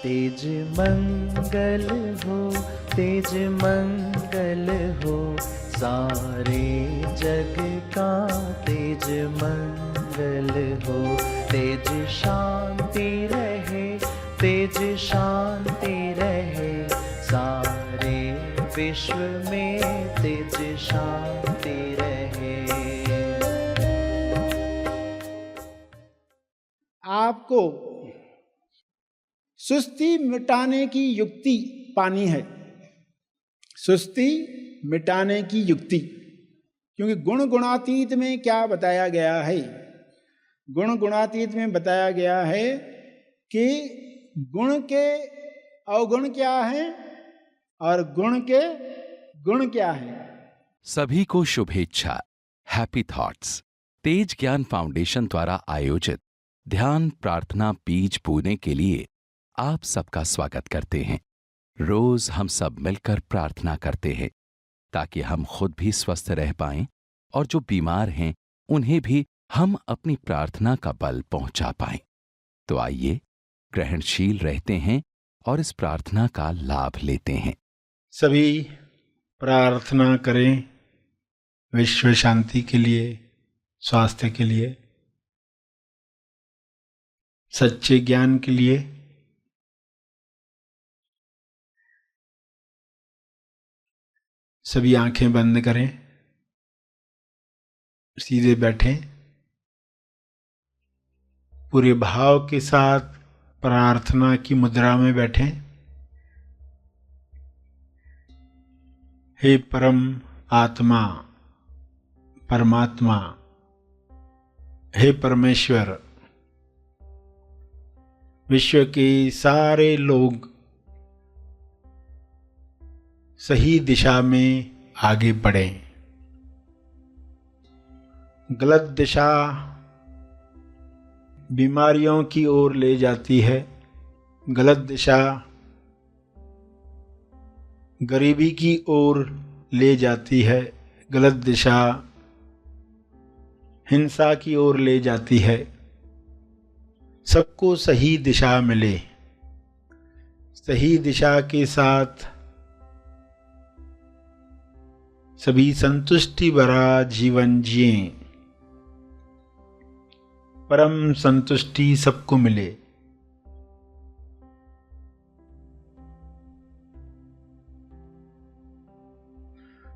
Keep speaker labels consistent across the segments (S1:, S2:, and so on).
S1: तेज मंगल हो, तेज मंगल हो, सारे जग का तेज मंगल हो। तेज शांति रहे, तेज शांति रहे, सारे विश्व में तेज शांति रहे।
S2: आपको सुस्ती मिटाने की युक्ति पानी है, सुस्ती मिटाने की युक्ति। क्योंकि गुण गुणातीत में क्या बताया गया है? गुण गुणातीत में बताया गया है कि गुण के अवगुण क्या है और गुण के गुण क्या है।
S3: सभी को शुभेच्छा, हैप्पी थॉट्स। तेज ज्ञान फाउंडेशन द्वारा आयोजित ध्यान प्रार्थना बीज बोने के लिए आप सबका स्वागत करते हैं। रोज हम सब मिलकर प्रार्थना करते हैं ताकि हम खुद भी स्वस्थ रह पाएं और जो बीमार हैं उन्हें भी हम अपनी प्रार्थना का बल पहुंचा पाएं। तो आइए ग्रहणशील रहते हैं और इस प्रार्थना का लाभ लेते हैं।
S2: सभी प्रार्थना करें विश्व शांति के लिए, स्वास्थ्य के लिए, सच्चे ज्ञान के लिए। सभी आंखें बंद करें, सीधे बैठें, पूरे भाव के साथ प्रार्थना की मुद्रा में बैठें। हे परम आत्मा, परमात्मा, हे परमेश्वर, विश्व के सारे लोग सही दिशा में आगे बढ़ें। गलत दिशा बीमारियों की ओर ले जाती है, गलत दिशा गरीबी की ओर ले जाती है, गलत दिशा हिंसा की ओर ले जाती है। सबको सही दिशा मिले, सही दिशा के साथ सभी संतुष्टि भरा जीवन जिएं, परम संतुष्टि सबको मिले।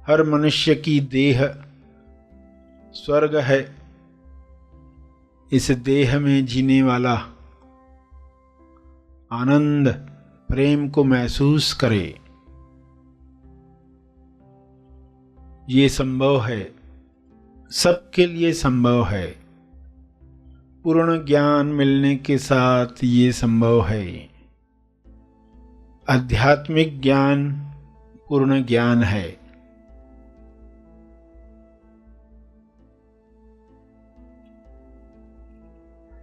S2: हर मनुष्य की देह स्वर्ग है। इस देह में जीने वाला आनंद प्रेम को महसूस करे, ये संभव है, सबके लिए संभव है। पूर्ण ज्ञान मिलने के साथ ये संभव है। आध्यात्मिक ज्ञान पूर्ण ज्ञान है।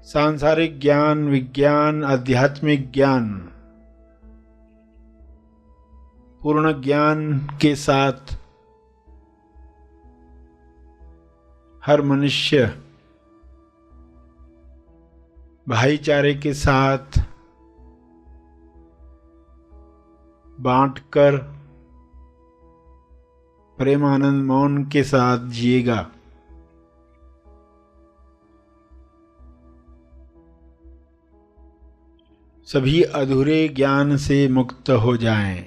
S2: सांसारिक ज्ञान, विज्ञान, आध्यात्मिक ज्ञान पूर्ण ज्ञान के साथ हर मनुष्य भाईचारे के साथ बांटकर प्रेमानंद मौन के साथ जिएगा। सभी अधूरे ज्ञान से मुक्त हो जाएं।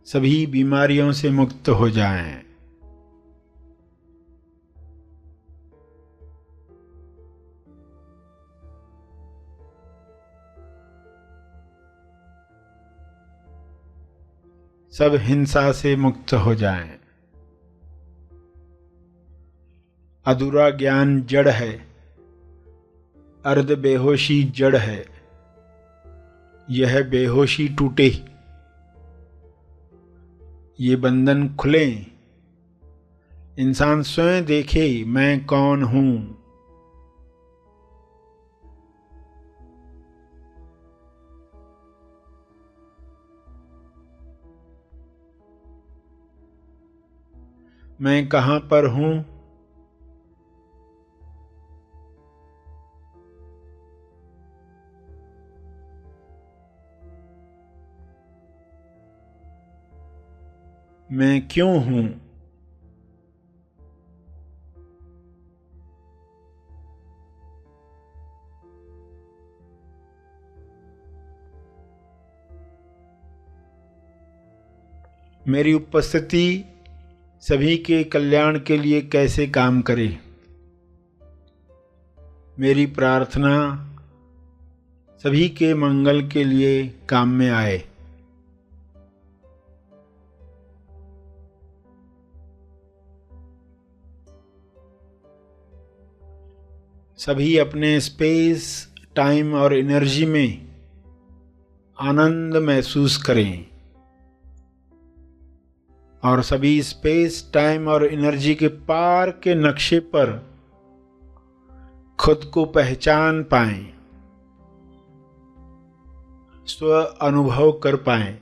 S2: सभी बीमारियों से मुक्त हो जाएं। सब हिंसा से मुक्त हो जाएं। अधूरा ज्ञान जड़ है, अर्ध बेहोशी जड़ है। यह बेहोशी टूटे, ये बंधन खुले, इंसान स्वयं देखे मैं कौन हूं। मैं कहाँ पर हूँ? मैं क्यों हूँ? मेरी उपस्थिति सभी के कल्याण के लिए कैसे काम करे? मेरी प्रार्थना सभी के मंगल के लिए काम में आए। सभी अपने स्पेस, टाइम और एनर्जी में आनंद महसूस करें और सभी स्पेस, टाइम और एनर्जी के पार के नक्शे पर खुद को पहचान पाएं, स्व अनुभव कर पाएं।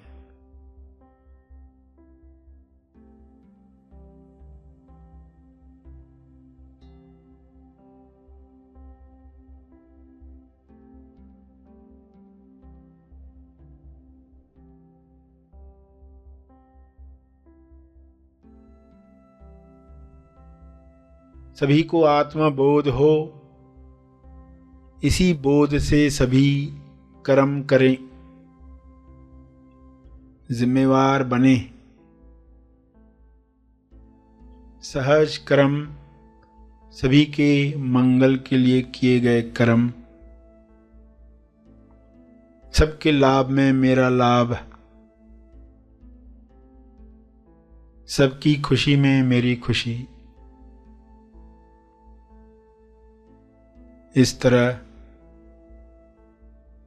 S2: सभी को आत्मा बोध हो, इसी बोध से सभी कर्म करें, जिम्मेवार बने। सहज कर्म सभी के मंगल के लिए किए गए कर्म। सबके लाभ में मेरा लाभ, सबकी खुशी में मेरी खुशी। इस तरह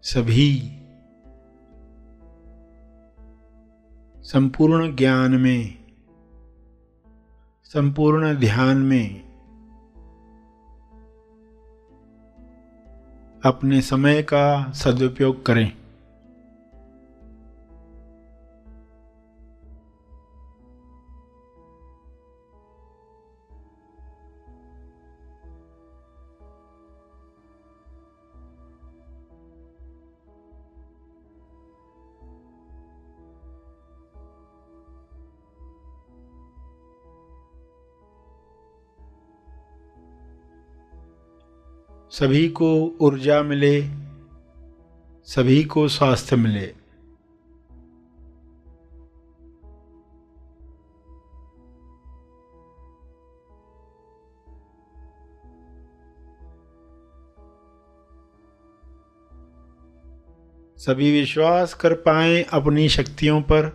S2: सभी संपूर्ण ज्ञान में, संपूर्ण ध्यान में अपने समय का सदुपयोग करें। सभी को ऊर्जा मिले, सभी को स्वास्थ्य मिले। सभी विश्वास कर पाएं अपनी शक्तियों पर।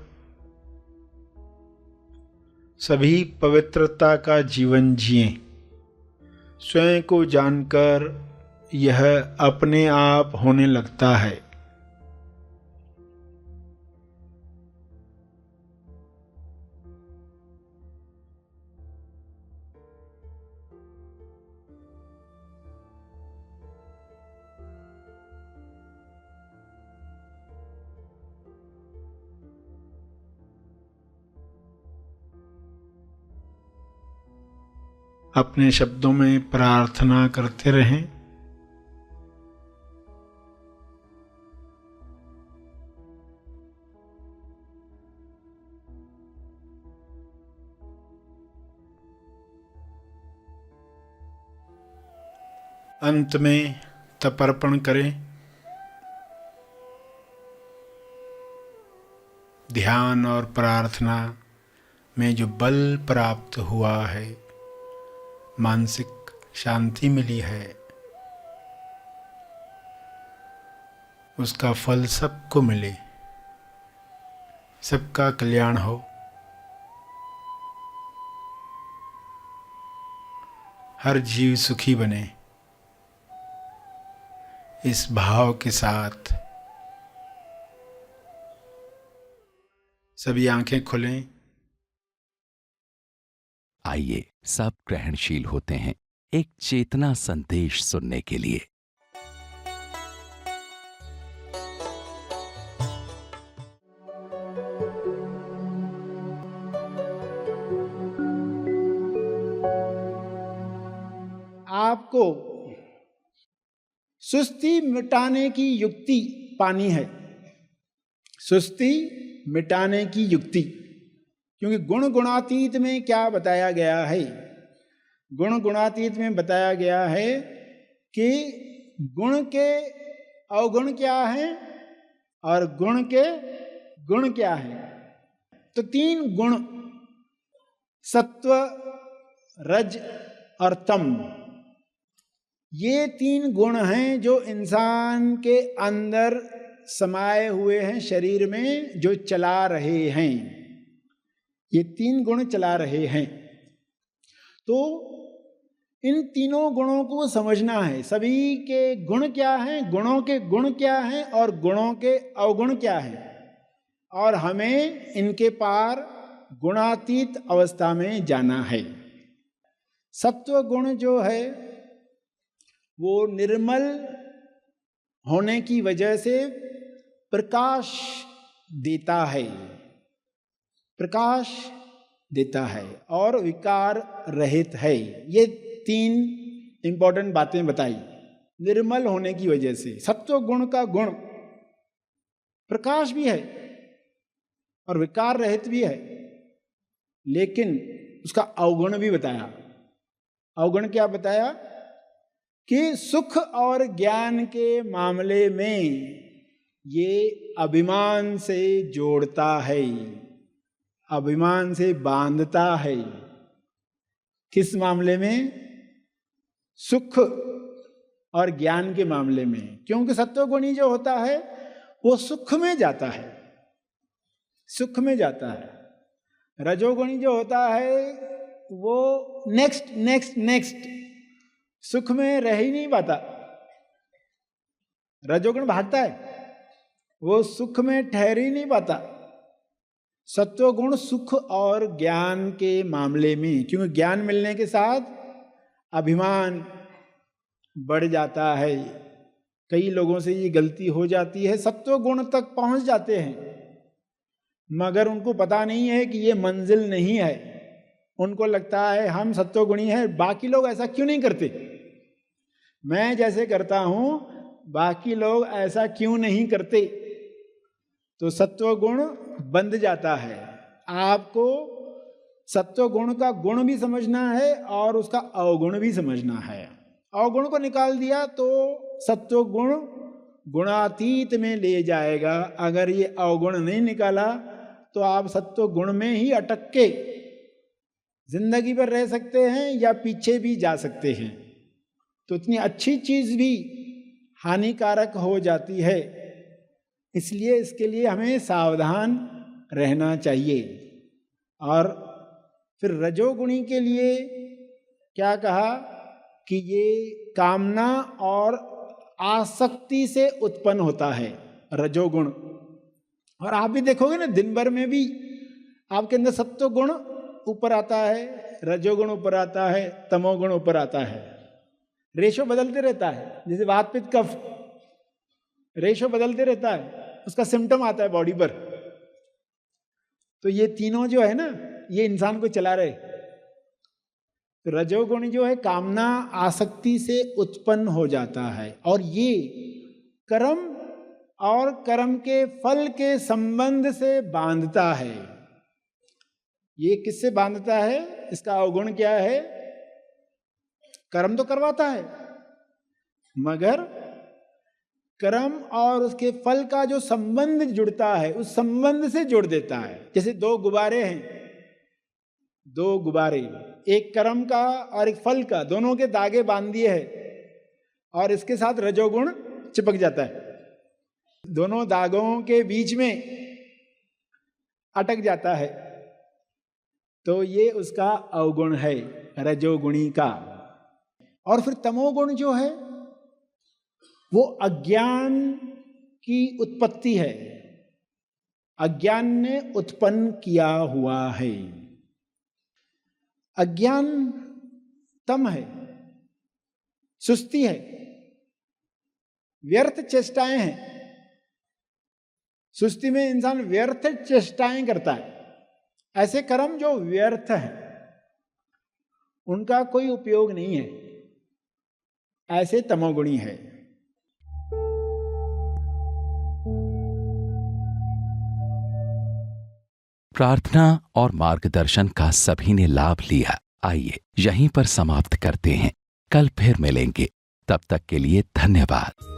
S2: सभी पवित्रता का जीवन जिएं। स्वयं को जानकर यह अपने आप होने लगता है। अपने शब्दों में प्रार्थना करते रहें। अंत में तर्पण करें। ध्यान और प्रार्थना में जो बल प्राप्त हुआ है, मानसिक शांति मिली है, उसका फल सबको मिले, सबका कल्याण हो। हर जीव सुखी बने, इस भाव के साथ सभी आंखें खोलें।
S3: आइए सब ग्रहणशील होते हैं एक चेतना संदेश सुनने के लिए।
S2: आपको सुस्ती मिटाने की युक्ति पानी है, सुस्ती मिटाने की युक्ति। क्योंकि गुण गुणातीत में क्या बताया गया है, गुण गुणातीत में बताया गया है कि गुण के अवगुण क्या है और गुण के गुण क्या है। तो 3 गुण, सत्व, रज और तम, ये 3 गुण हैं जो इंसान के अंदर समाये हुए हैं, शरीर में जो चला रहे हैं। ये 3 गुण चला रहे हैं। तो इन तीनों गुणों को समझना है। सभी के गुण क्या हैं, गुणों के गुण क्या हैं और गुणों के अवगुण क्या हैं, और हमें इनके पार गुणातीत अवस्था में जाना है। सत्व गुण जो है वो निर्मल होने की वजह से प्रकाश देता है, प्रकाश देता है और विकार रहित है। ये 3 इंपॉर्टेंट बातें बताई। निर्मल होने की वजह से सत्व गुण का गुण प्रकाश भी है और विकार रहित भी है, लेकिन उसका अवगुण भी बताया। अवगुण क्या बताया कि सुख और ज्ञान के मामले में ये अभिमान से जोड़ता है, अभिमान से बांधता है। किस मामले में? सुख और ज्ञान के मामले में। क्योंकि सत्वगुणी जो होता है वो सुख में जाता है, सुख में जाता है। रजोगुणी जो होता है वो नेक्स्ट नेक्स्ट नेक्स्ट, सुख में रह ही नहीं पाता। रजोगुण भागता है, वो सुख में ठहर ही नहीं पाता। सत्वगुण सुख और ज्ञान के मामले में, क्योंकि ज्ञान मिलने के साथ अभिमान बढ़ जाता है। कई लोगों से ये गलती हो जाती है, सत्वगुण तक पहुंच जाते हैं मगर उनको पता नहीं है कि ये मंजिल नहीं है। उनको लगता है हम सत्वगुणी हैं, बाकी लोग ऐसा क्यों नहीं करते, मैं जैसे करता हूं बाकी लोग ऐसा क्यों नहीं करते। तो सत्वगुण बंध जाता है। आपको सत्वगुण का गुण भी समझना है और उसका अवगुण भी समझना है। अवगुण को निकाल दिया तो सत्वगुण गुणातीत में ले जाएगा। अगर ये अवगुण नहीं निकाला तो आप सत्वगुण में ही अटक के जिंदगी भर रह सकते हैं या पीछे भी जा सकते हैं। तो इतनी अच्छी चीज भी हानिकारक हो जाती है, इसलिए इसके लिए हमें सावधान रहना चाहिए। और फिर रजोगुणी के लिए क्या कहा कि ये कामना और आसक्ति से उत्पन्न होता है रजोगुण। और आप भी देखोगे ना, दिन भर में भी आपके अंदर सत्वगुण ऊपर आता है, रजोगुण ऊपर आता है, तमोगुण ऊपर आता है। रेशो बदलते रहता है, जैसे वात पित्त कफ, रेशो बदलते रहता है, उसका सिम्टम आता है बॉडी पर। तो ये तीनों जो है ना, ये इंसान को चला रहे। तो रजोगुण जो है कामना आसक्ति से उत्पन्न हो जाता है और ये कर्म और कर्म के फल के संबंध से बांधता है। ये किससे बांधता है? इसका अवगुण क्या है? कर्म तो करवाता है मगर कर्म और उसके फल का जो संबंध जुड़ता है उस संबंध से जोड़ देता है। जैसे 2 गुब्बारे हैं, 2 गुब्बारे, एक कर्म का और एक फल का, दोनों के धागे बांध दिए हैं और इसके साथ रजोगुण चिपक जाता है, दोनों धागों के बीच में अटक जाता है। तो ये उसका अवगुण है रजोगुणी का। और फिर तमोगुण जो है वो अज्ञान की उत्पत्ति है, अज्ञान ने उत्पन्न किया हुआ है। अज्ञान तम है, सुस्ती है, व्यर्थ चेष्टाएं हैं। सुस्ती में इंसान व्यर्थ चेष्टाएं करता है। ऐसे कर्म जो व्यर्थ हैं, उनका कोई उपयोग नहीं है। ऐसे तमोगुणी है।
S3: प्रार्थना और मार्गदर्शन का सभी ने लाभ लिया। आइए यहीं पर समाप्त करते हैं, कल फिर मिलेंगे। तब तक के लिए धन्यवाद।